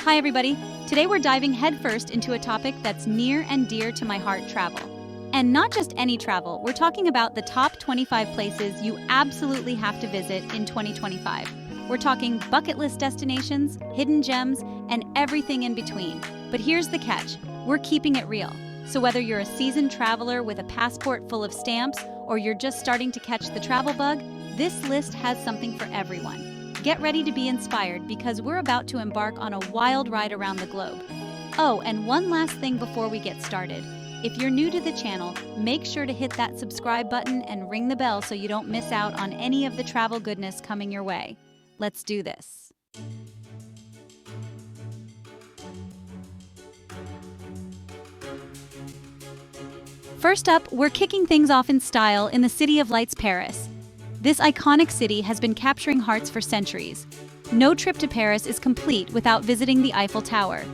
Hi everybody! Today we're diving headfirst into a topic that's near and dear to my heart, travel. And not just any travel, we're talking about the top 25 places you absolutely have to visit in 2025. We're talking bucket list destinations, hidden gems, and everything in between. But here's the catch, we're keeping it real. So whether you're a seasoned traveler with a passport full of stamps, or you're just starting to catch the travel bug, this list has something for everyone. Get ready to be inspired because we're about to embark on a wild ride around the globe. Oh, and one last thing before we get started. If you're new to the channel, make sure to hit that subscribe button and ring the bell so you don't miss out on any of the travel goodness coming your way. Let's do this. First up, we're kicking things off in style in the City of Lights, Paris. This iconic city has been capturing hearts for centuries. No trip to Paris is complete without visiting the Eiffel Tower.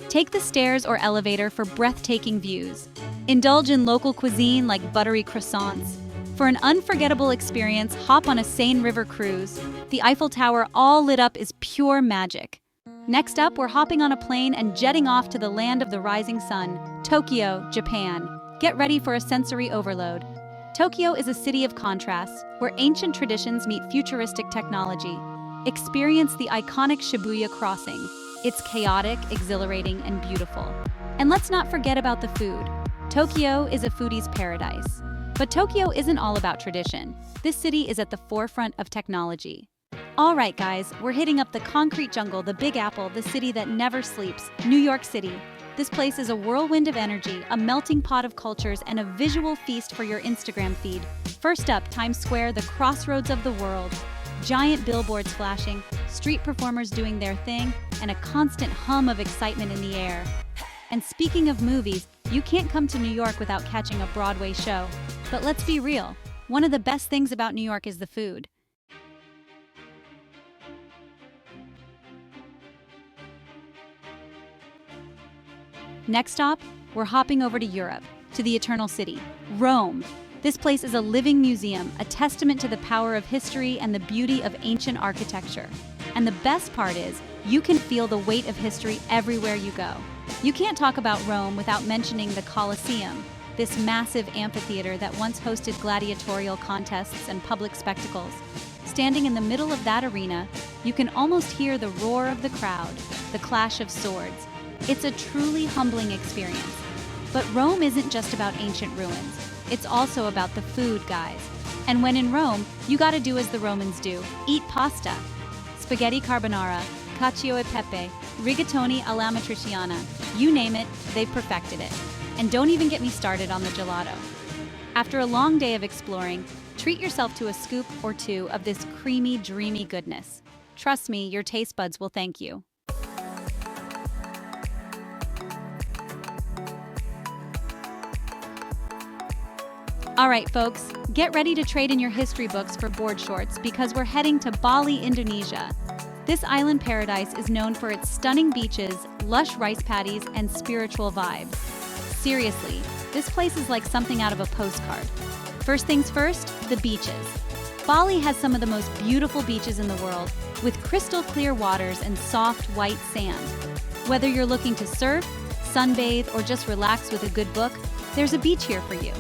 Take the stairs or elevator for breathtaking views. Indulge in local cuisine like buttery croissants. For an unforgettable experience, hop on a Seine River cruise. The Eiffel Tower all lit up is pure magic. Next up, we're hopping on a plane and jetting off to the land of the rising sun, Tokyo, Japan. Get ready for a sensory overload. Tokyo is a city of contrasts, where ancient traditions meet futuristic technology. Experience the iconic Shibuya crossing. It's chaotic, exhilarating, and beautiful. And let's not forget about the food. Tokyo is a foodie's paradise. But Tokyo isn't all about tradition. This city is at the forefront of technology. All right, guys, we're hitting up the concrete jungle, the Big Apple, the city that never sleeps, New York City. This place is a whirlwind of energy, a melting pot of cultures, and a visual feast for your Instagram feed. First up, Times Square, the crossroads of the world. Giant billboards flashing, street performers doing their thing, and a constant hum of excitement in the air. And speaking of movies, you can't come to New York without catching a Broadway show. But let's be real, one of the best things about New York is the food. Next stop, we're hopping over to Europe, to the Eternal City, Rome. This place is a living museum, a testament to the power of history and the beauty of ancient architecture. And the best part is, you can feel the weight of history everywhere you go. You can't talk about Rome without mentioning the Colosseum, this massive amphitheater that once hosted gladiatorial contests and public spectacles. Standing in the middle of that arena, you can almost hear the roar of the crowd, the clash of swords. It's a truly humbling experience. But Rome isn't just about ancient ruins. It's also about the food, guys. And when in Rome, you gotta do as the Romans do. Eat pasta. Spaghetti carbonara, cacio e pepe, rigatoni alla matriciana. You name it, they've perfected it. And don't even get me started on the gelato. After a long day of exploring, treat yourself to a scoop or two of this creamy, dreamy goodness. Trust me, your taste buds will thank you. All right, folks, get ready to trade in your history books for board shorts because we're heading to Bali, Indonesia. This island paradise is known for its stunning beaches, lush rice paddies, and spiritual vibes. Seriously, this place is like something out of a postcard. First things first, the beaches. Bali has some of the most beautiful beaches in the world, with crystal clear waters and soft white sand. Whether you're looking to surf, sunbathe, or just relax with a good book, there's a beach here for you.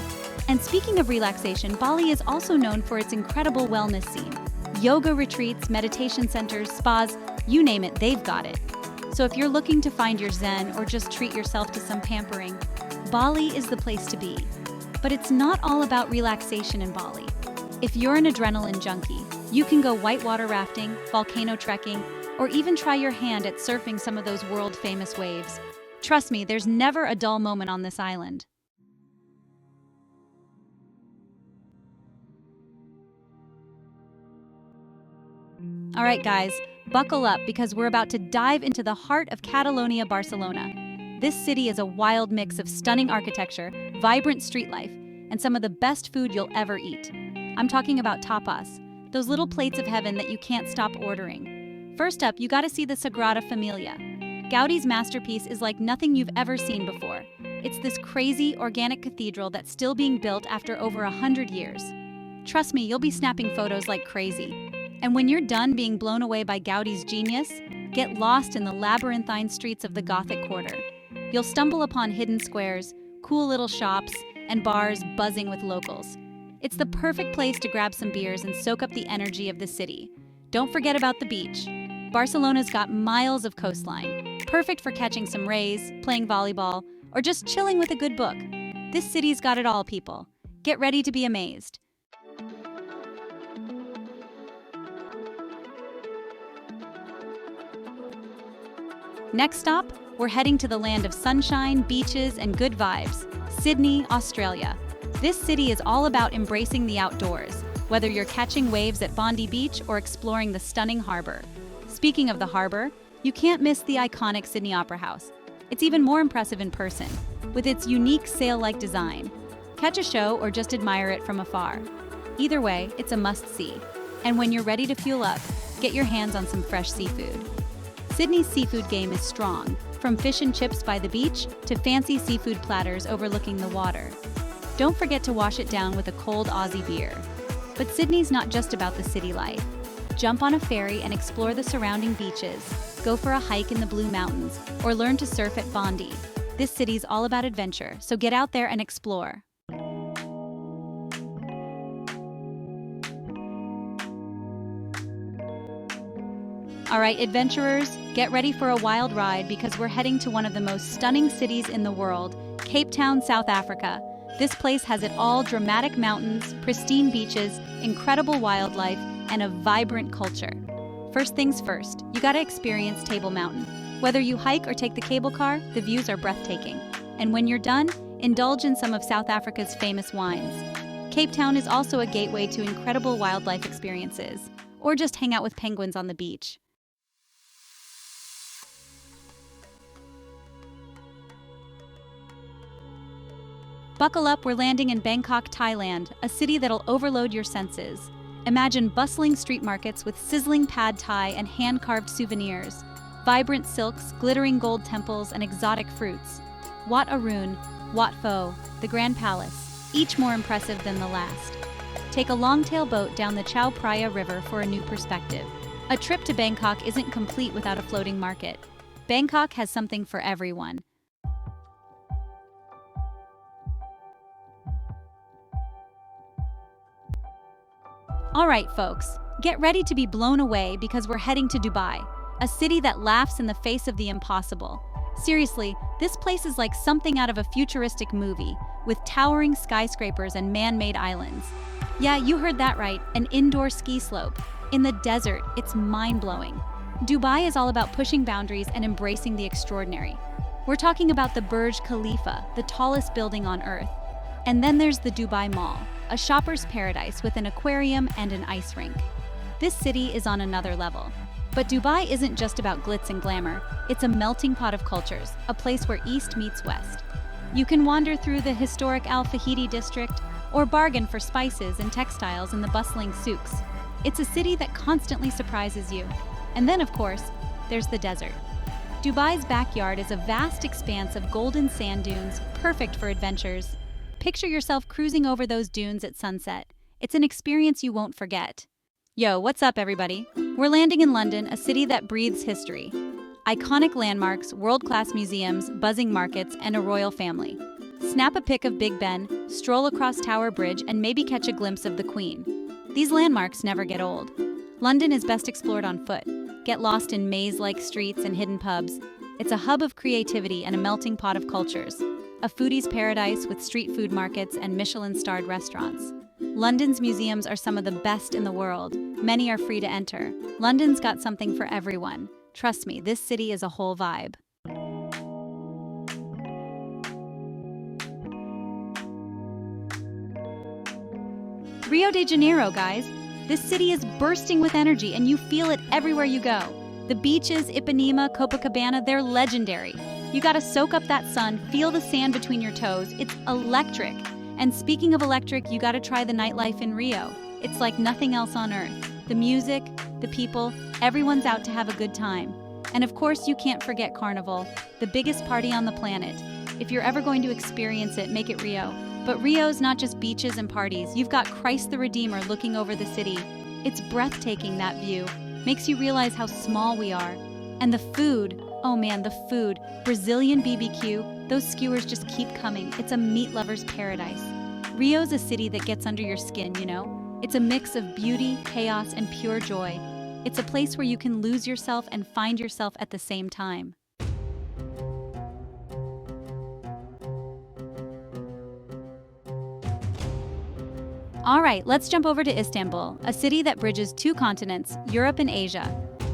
And speaking of relaxation, Bali is also known for its incredible wellness scene. Yoga retreats, meditation centers, spas, you name it, they've got it. So if you're looking to find your zen or just treat yourself to some pampering, Bali is the place to be. But it's not all about relaxation in Bali. If you're an adrenaline junkie, you can go whitewater rafting, volcano trekking, or even try your hand at surfing some of those world-famous waves. Trust me, there's never a dull moment on this island. All right, guys, buckle up because we're about to dive into the heart of Catalonia, Barcelona. This city is a wild mix of stunning architecture, vibrant street life, and some of the best food you'll ever eat. I'm talking about tapas, those little plates of heaven that you can't stop ordering. First up, you gotta see the Sagrada Familia. Gaudi's masterpiece is like nothing you've ever seen before. It's this crazy, organic cathedral that's still being built after over 100 years. Trust me, you'll be snapping photos like crazy. And when you're done being blown away by Gaudi's genius, get lost in the labyrinthine streets of the Gothic Quarter. You'll stumble upon hidden squares, cool little shops, and bars buzzing with locals. It's the perfect place to grab some beers and soak up the energy of the city. Don't forget about the beach. Barcelona's got miles of coastline, perfect for catching some rays, playing volleyball, or just chilling with a good book. This city's got it all, people. Get ready to be amazed. Next stop, we're heading to the land of sunshine, beaches, and good vibes, Sydney, Australia. This city is all about embracing the outdoors, whether you're catching waves at Bondi Beach or exploring the stunning harbor. Speaking of the harbor, you can't miss the iconic Sydney Opera House. It's even more impressive in person, with its unique sail-like design. Catch a show or just admire it from afar. Either way, it's a must-see. And when you're ready to fuel up, get your hands on some fresh seafood. Sydney's seafood game is strong, from fish and chips by the beach to fancy seafood platters overlooking the water. Don't forget to wash it down with a cold Aussie beer. But Sydney's not just about the city life. Jump on a ferry and explore the surrounding beaches, go for a hike in the Blue Mountains, or learn to surf at Bondi. This city's all about adventure, so get out there and explore. All right, adventurers, get ready for a wild ride because we're heading to one of the most stunning cities in the world, Cape Town, South Africa. This place has it all: dramatic mountains, pristine beaches, incredible wildlife, and a vibrant culture. First things first, you gotta experience Table Mountain. Whether you hike or take the cable car, the views are breathtaking. And when you're done, indulge in some of South Africa's famous wines. Cape Town is also a gateway to incredible wildlife experiences, or just hang out with penguins on the beach. Buckle up, we're landing in Bangkok, Thailand, a city that'll overload your senses. Imagine bustling street markets with sizzling pad thai and hand-carved souvenirs, vibrant silks, glittering gold temples, and exotic fruits. Wat Arun, Wat Pho, the Grand Palace, each more impressive than the last. Take a long-tail boat down the Chao Phraya River for a new perspective. A trip to Bangkok isn't complete without a floating market. Bangkok has something for everyone. All right, folks, get ready to be blown away because we're heading to Dubai, a city that laughs in the face of the impossible. Seriously, this place is like something out of a futuristic movie, with towering skyscrapers and man-made islands. Yeah, you heard that right, an indoor ski slope. In the desert, it's mind-blowing. Dubai is all about pushing boundaries and embracing the extraordinary. We're talking about the Burj Khalifa, the tallest building on Earth. And then there's the Dubai Mall, a shopper's paradise with an aquarium and an ice rink. This city is on another level. But Dubai isn't just about glitz and glamour, it's a melting pot of cultures, a place where East meets West. You can wander through the historic Al Fahidi district, or bargain for spices and textiles in the bustling souks. It's a city that constantly surprises you. And then, of course, there's the desert. Dubai's backyard is a vast expanse of golden sand dunes, perfect for adventures. Picture yourself cruising over those dunes at sunset. It's an experience you won't forget. Yo, what's up, everybody? We're landing in London, a city that breathes history. Iconic landmarks, world-class museums, buzzing markets, and a royal family. Snap a pic of Big Ben, stroll across Tower Bridge, and maybe catch a glimpse of the Queen. These landmarks never get old. London is best explored on foot. Get lost in maze-like streets and hidden pubs. It's a hub of creativity and a melting pot of cultures. A foodie's paradise with street food markets and Michelin-starred restaurants. London's museums are some of the best in the world. Many are free to enter. London's got something for everyone. Trust me, this city is a whole vibe. Rio de Janeiro, guys. This city is bursting with energy and you feel it everywhere you go. The beaches, Ipanema, Copacabana, they're legendary. You gotta soak up that sun, feel the sand between your toes. It's electric. And speaking of electric, you gotta try the nightlife in Rio. It's like nothing else on earth. The music, the people, everyone's out to have a good time. And of course, you can't forget Carnival, the biggest party on the planet. If you're ever going to experience it, make it Rio. But Rio's not just beaches and parties. You've got Christ the Redeemer looking over the city. It's breathtaking, that view. Makes you realize how small we are. And the food, oh man, the food. Brazilian BBQ, those skewers just keep coming. It's a meat lover's paradise. Rio's a city that gets under your skin, you know? It's a mix of beauty, chaos, and pure joy. It's a place where you can lose yourself and find yourself at the same time. All right, let's jump over to Istanbul, a city that bridges two continents, Europe and Asia.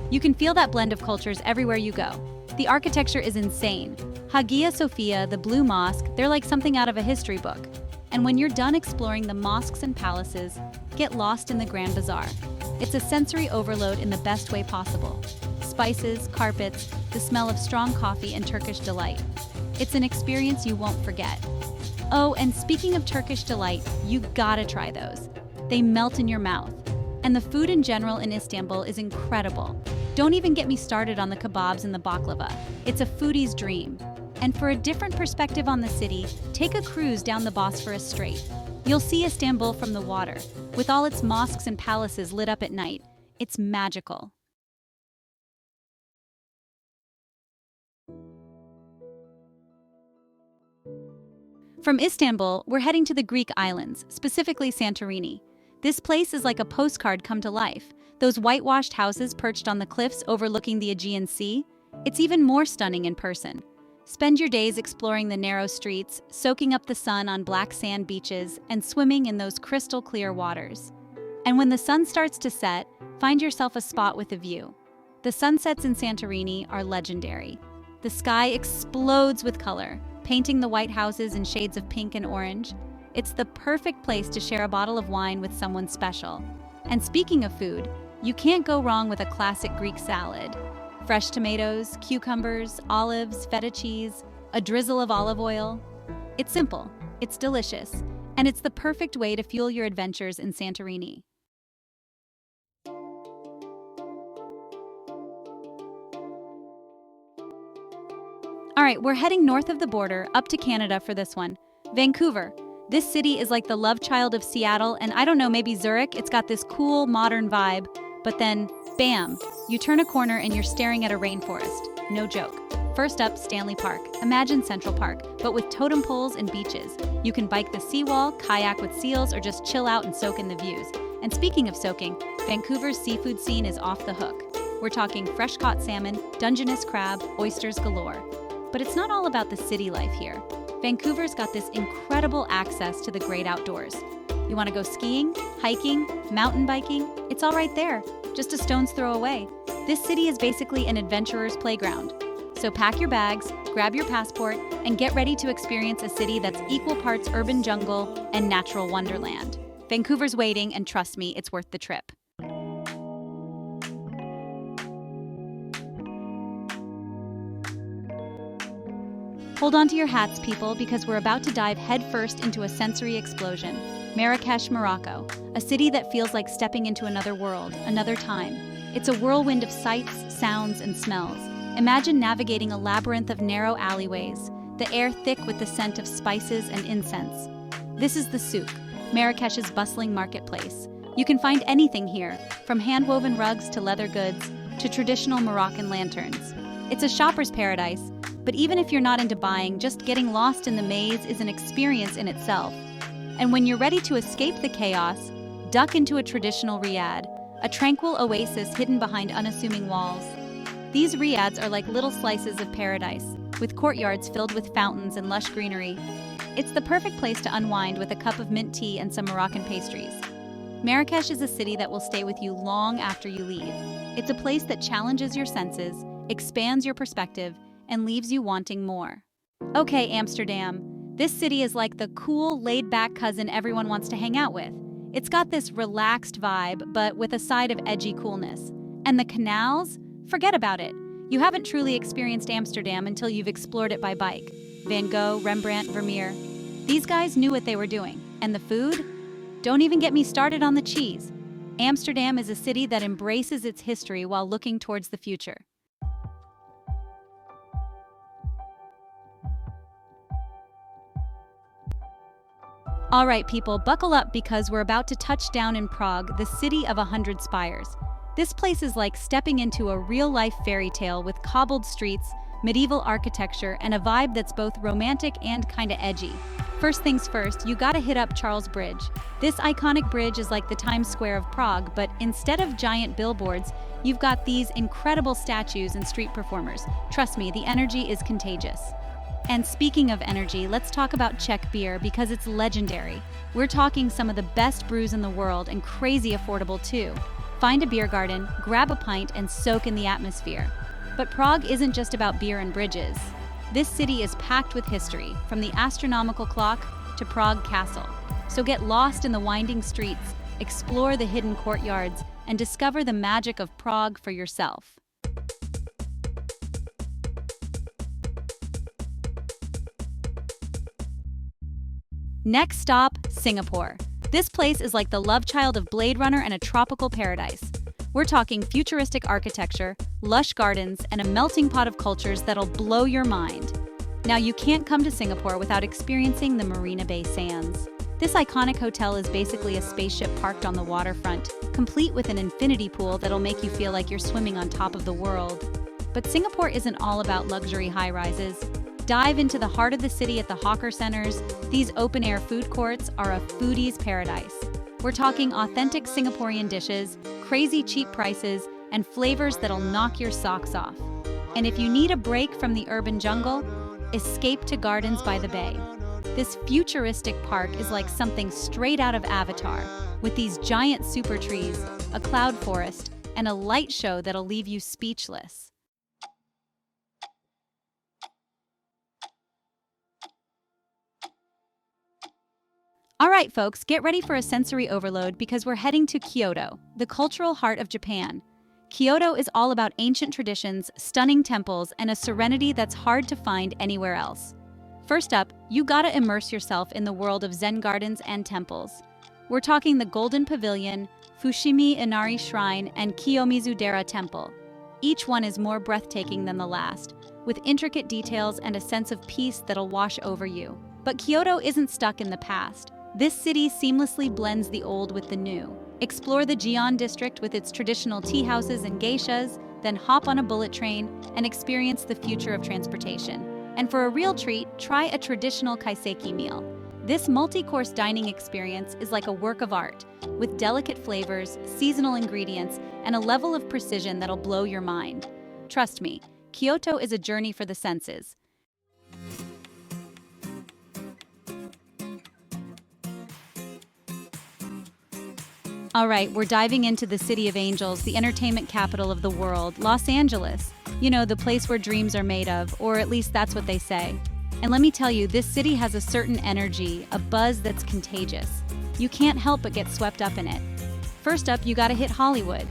You can feel that blend of cultures everywhere you go. The architecture is insane. Hagia Sophia, the Blue Mosque, they're like something out of a history book. And when you're done exploring the mosques and palaces, get lost in the Grand Bazaar. It's a sensory overload in the best way possible. Spices, carpets, the smell of strong coffee, and Turkish delight. It's an experience you won't forget. Oh, and speaking of Turkish delight, you gotta try those. They melt in your mouth. And the food in general in Istanbul is incredible. Don't even get me started on the kebabs and the baklava. It's a foodie's dream. And for a different perspective on the city, take a cruise down the Bosphorus Strait. You'll see Istanbul from the water, with all its mosques and palaces lit up at night. It's magical. From Istanbul, we're heading to the Greek islands, specifically Santorini. This place is like a postcard come to life. Those whitewashed houses perched on the cliffs overlooking the Aegean Sea. It's even more stunning in person. Spend your days exploring the narrow streets, soaking up the sun on black sand beaches, and swimming in those crystal clear waters. And when the sun starts to set, find yourself a spot with a view. The sunsets in Santorini are legendary. The sky explodes with color, painting the white houses in shades of pink and orange. It's the perfect place to share a bottle of wine with someone special. And speaking of food, you can't go wrong with a classic Greek salad. Fresh tomatoes, cucumbers, olives, feta cheese, a drizzle of olive oil. It's simple, it's delicious, and it's the perfect way to fuel your adventures in Santorini. All right, we're heading north of the border, up to Canada for this one. Vancouver. This city is like the love child of Seattle, and I don't know, maybe Zurich. It's got this cool, modern vibe. But then, bam, you turn a corner and you're staring at a rainforest. No joke. First up, Stanley Park. Imagine Central Park, but with totem poles and beaches. You can bike the seawall, kayak with seals, or just chill out and soak in the views. And speaking of soaking, Vancouver's seafood scene is off the hook. We're talking fresh-caught salmon, Dungeness crab, oysters galore. But it's not all about the city life here. Vancouver's got this incredible access to the great outdoors. You want to go skiing, hiking, mountain biking? It's all right there, just a stone's throw away. This city is basically an adventurer's playground. So pack your bags, grab your passport, and get ready to experience a city that's equal parts urban jungle and natural wonderland. Vancouver's waiting, and trust me, it's worth the trip. Hold on to your hats, people, because we're about to dive headfirst into a sensory explosion. Marrakesh, Morocco, a city that feels like stepping into another world, another time. It's a whirlwind of sights, sounds, and smells. Imagine navigating a labyrinth of narrow alleyways, the air thick with the scent of spices and incense. This is the souk, Marrakesh's bustling marketplace. You can find anything here, from hand-woven rugs to leather goods, to traditional Moroccan lanterns. It's a shopper's paradise, but even if you're not into buying, just getting lost in the maze is an experience in itself. And when you're ready to escape the chaos, duck into a traditional riad, a tranquil oasis hidden behind unassuming walls. These riads are like little slices of paradise, with courtyards filled with fountains and lush greenery. It's the perfect place to unwind with a cup of mint tea and some Moroccan pastries. Marrakesh is a city that will stay with you long after you leave. It's a place that challenges your senses, expands your perspective, and leaves you wanting more. Okay, Amsterdam. This city is like the cool, laid-back cousin everyone wants to hang out with. It's got this relaxed vibe, but with a side of edgy coolness. And the canals? Forget about it. You haven't truly experienced Amsterdam until you've explored it by bike. Van Gogh, Rembrandt, Vermeer. These guys knew what they were doing. And the food? Don't even get me started on the cheese. Amsterdam is a city that embraces its history while looking towards the future. All right, people, buckle up because we're about to touch down in Prague, the city of 100 spires. This place is like stepping into a real-life fairy tale with cobbled streets, medieval architecture, and a vibe that's both romantic and kinda edgy. First things first, you gotta hit up Charles Bridge. This iconic bridge is like the Times Square of Prague, but instead of giant billboards, you've got these incredible statues and street performers. Trust me, the energy is contagious. And speaking of energy, let's talk about Czech beer because it's legendary. We're talking some of the best brews in the world and crazy affordable too. Find a beer garden, grab a pint, and soak in the atmosphere. But Prague isn't just about beer and bridges. This city is packed with history, from the astronomical clock to Prague Castle. So get lost in the winding streets, explore the hidden courtyards, and discover the magic of Prague for yourself. Next stop, Singapore. This place is like the love child of Blade Runner and a tropical paradise. We're talking futuristic architecture, lush gardens, and a melting pot of cultures that'll blow your mind. Now, you can't come to Singapore without experiencing the Marina Bay Sands. This iconic hotel is basically a spaceship parked on the waterfront, complete with an infinity pool that'll make you feel like you're swimming on top of the world. But Singapore isn't all about luxury high-rises. Dive into the heart of the city at the hawker centers. These open-air food courts are a foodie's paradise. We're talking authentic Singaporean dishes, crazy cheap prices, and flavors that'll knock your socks off. And if you need a break from the urban jungle, escape to Gardens by the Bay. This futuristic park is like something straight out of Avatar, with these giant super trees, a cloud forest, and a light show that'll leave you speechless. All right, folks, get ready for a sensory overload because we're heading to Kyoto, the cultural heart of Japan. Kyoto is all about ancient traditions, stunning temples, and a serenity that's hard to find anywhere else. First up, you gotta immerse yourself in the world of Zen gardens and temples. We're talking the Golden Pavilion, Fushimi Inari Shrine, and Kiyomizu-dera Temple. Each one is more breathtaking than the last, with intricate details and a sense of peace that'll wash over you. But Kyoto isn't stuck in the past. This city seamlessly blends the old with the new. Explore the Gion district with its traditional tea houses and geishas, then hop on a bullet train and experience the future of transportation. And for a real treat, try a traditional kaiseki meal. This multi-course dining experience is like a work of art, with delicate flavors, seasonal ingredients, and a level of precision that'll blow your mind. Trust me, Kyoto is a journey for the senses. All right, we're diving into the City of Angels, the entertainment capital of the world, Los Angeles. You know, the place where dreams are made of, or at least that's what they say. And let me tell you, this city has a certain energy, a buzz that's contagious. You can't help but get swept up in it. First up, you gotta hit Hollywood.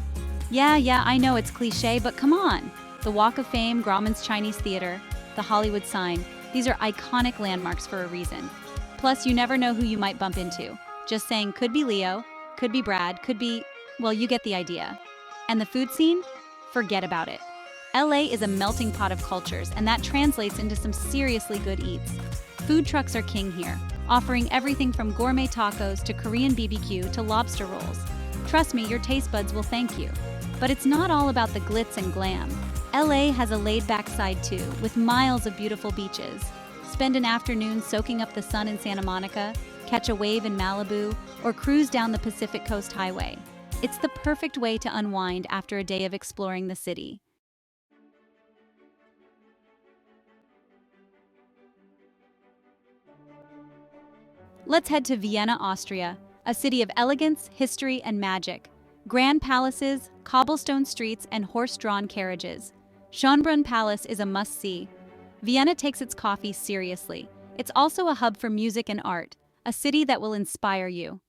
Yeah, I know it's cliche, but come on. The Walk of Fame, Grauman's Chinese Theater, the Hollywood sign, these are iconic landmarks for a reason. Plus, you never know who you might bump into. Just saying, could be Leo, could be Brad, could be, well, you get the idea. And the food scene? Forget about it. LA is a melting pot of cultures, and that translates into some seriously good eats. Food trucks are king here, offering everything from gourmet tacos to Korean BBQ to lobster rolls. Trust me, your taste buds will thank you. But it's not all about the glitz and glam. LA has a laid-back side too, with miles of beautiful beaches. Spend an afternoon soaking up the sun in Santa Monica, catch a wave in Malibu, or cruise down the Pacific Coast Highway. It's the perfect way to unwind after a day of exploring the city. Let's head to Vienna, Austria, a city of elegance, history, and magic. Grand palaces, cobblestone streets, and horse-drawn carriages. Schönbrunn Palace is a must-see. Vienna takes its coffee seriously. It's also a hub for music and art, a city that will inspire you.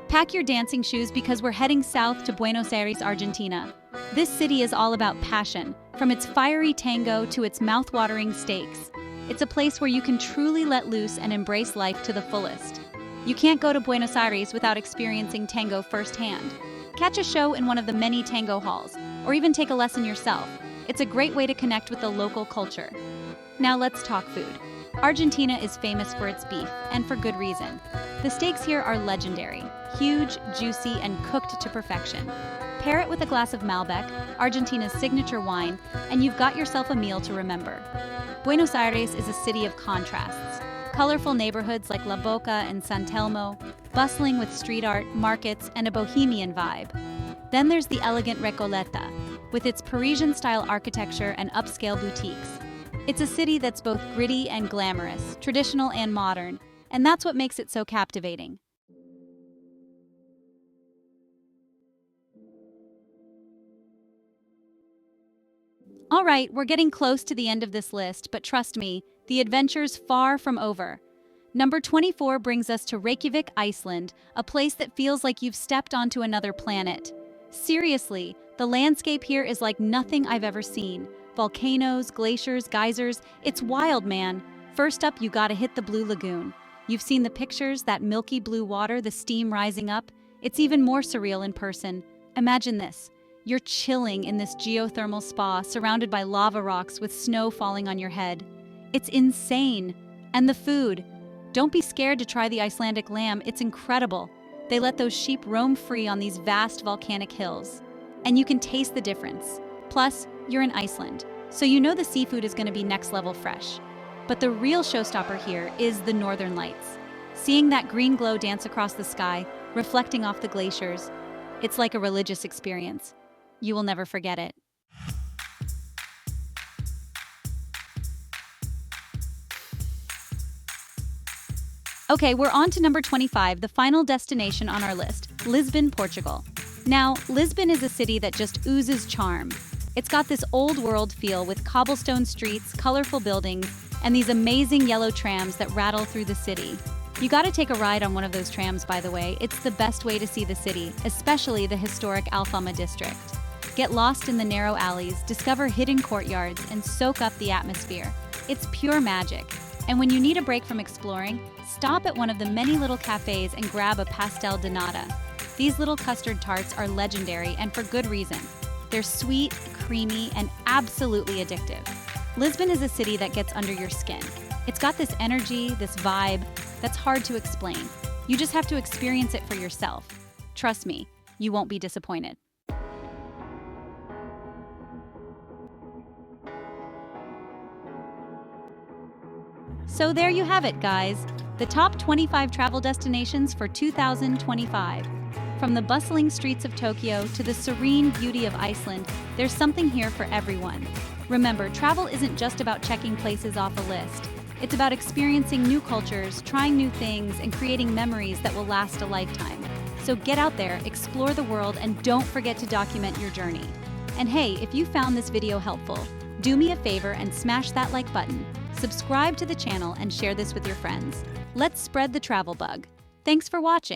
Pack your dancing shoes because we're heading south to Buenos Aires, Argentina. This city is all about passion, from its fiery tango to its mouth-watering steaks. It's a place where you can truly let loose and embrace life to the fullest. You can't go to Buenos Aires without experiencing tango firsthand. Catch a show in one of the many tango halls, or even take a lesson yourself. It's a great way to connect with the local culture. Now let's talk food. Argentina is famous for its beef, and for good reason. The steaks here are legendary, huge, juicy, and cooked to perfection. Pair it with a glass of Malbec, Argentina's signature wine, and you've got yourself a meal to remember. Buenos Aires is a city of contrasts. Colorful neighborhoods like La Boca and San Telmo, bustling with street art, markets, and a bohemian vibe. Then there's the elegant Recoleta, with its Parisian-style architecture and upscale boutiques. It's a city that's both gritty and glamorous, traditional and modern, and that's what makes it so captivating. All right, we're getting close to the end of this list, but trust me, the adventure's far from over. Number 24 brings us to Reykjavik, Iceland, a place that feels like you've stepped onto another planet. Seriously, the landscape here is like nothing I've ever seen. Volcanoes, glaciers, geysers, it's wild, man. First up, you gotta hit the Blue Lagoon. You've seen the pictures, that milky blue water, the steam rising up. It's even more surreal in person. Imagine this. You're chilling in this geothermal spa surrounded by lava rocks with snow falling on your head. It's insane. And the food. Don't be scared to try the Icelandic lamb, it's incredible. They let those sheep roam free on these vast volcanic hills. And you can taste the difference. Plus, you're in Iceland, so you know the seafood is going to be next level fresh. But the real showstopper here is the Northern Lights. Seeing that green glow dance across the sky, reflecting off the glaciers, it's like a religious experience. You will never forget it. Okay, we're on to number 25, the final destination on our list, Lisbon, Portugal. Now, Lisbon is a city that just oozes charm. It's got this old world feel with cobblestone streets, colorful buildings, and these amazing yellow trams that rattle through the city. You gotta take a ride on one of those trams, by the way. It's the best way to see the city, especially the historic Alfama district. Get lost in the narrow alleys, discover hidden courtyards, and soak up the atmosphere. It's pure magic. And when you need a break from exploring, stop at one of the many little cafes and grab a pastel de nata. These little custard tarts are legendary, and for good reason. They're sweet, creamy, and absolutely addictive. Lisbon is a city that gets under your skin. It's got this energy, this vibe, that's hard to explain. You just have to experience it for yourself. Trust me, you won't be disappointed. So there you have it, guys. The top 25 travel destinations for 2025. From the bustling streets of Tokyo to the serene beauty of Iceland, there's something here for everyone. Remember, travel isn't just about checking places off a list. It's about experiencing new cultures, trying new things, and creating memories that will last a lifetime. So get out there, explore the world, and don't forget to document your journey. And hey, if you found this video helpful, do me a favor and smash that like button. Subscribe to the channel and share this with your friends. Let's spread the travel bug. Thanks for watching.